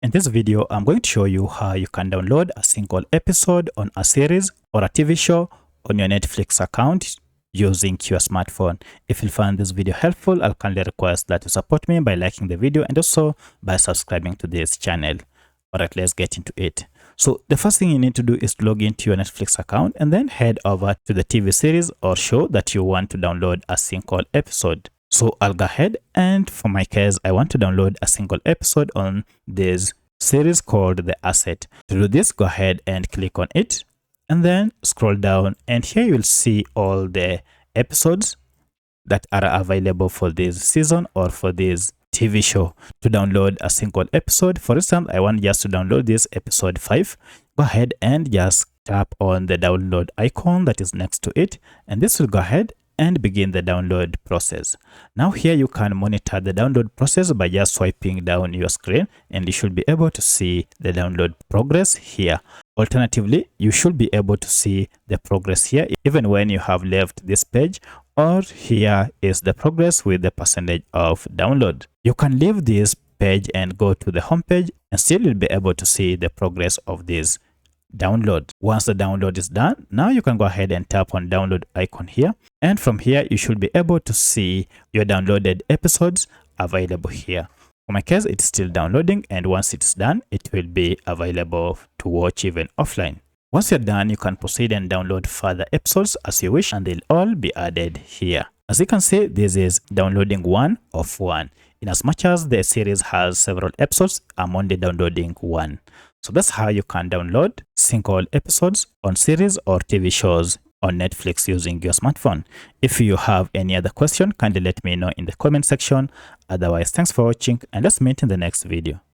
In this video, I'm going to show you how you can download a single episode on a series or a TV show on your Netflix account using your smartphone. If you find this video helpful, I'll kindly request that you support me by liking the video and also by subscribing to this channel. Alright, let's get into it. So the first thing you need to do is to log into your Netflix account and then head over to the TV series or show that you want to download a single episode. So I'll go ahead, and for my case, I want to download a single episode on this series called The Asset. To do this, go ahead and click on it and then scroll down, and here you'll see all the episodes that are available for this season or for this TV show. To download a single episode, for instance, I want just to download this episode 5. Go ahead and just tap on the download icon that is next to it, and this will go ahead and begin the download process. Now here you can monitor the download process by just swiping down your screen, and you should be able to see the download progress here. Alternatively, you should be able to see the progress here even when you have left this page, or here is the progress with the percentage of download. You can leave this page and go to the home page, and still you'll be able to see the progress of this download. Once the download is done, now you can go ahead and tap on download icon here, and from here you should be able to see your downloaded episodes available here. For my case, it's still downloading, and once it's done, it will be available to watch even offline. Once you're done, you can proceed and download further episodes as you wish, and they'll all be added here. As you can see, this is downloading 1 of 1. In as much as the series has several episodes, I'm only downloading 1. So that's how you can download single episodes on series or TV shows on Netflix using your smartphone. If you have any other question, kindly let me know in the comment section. Otherwise, thanks for watching, and let's meet in the next video.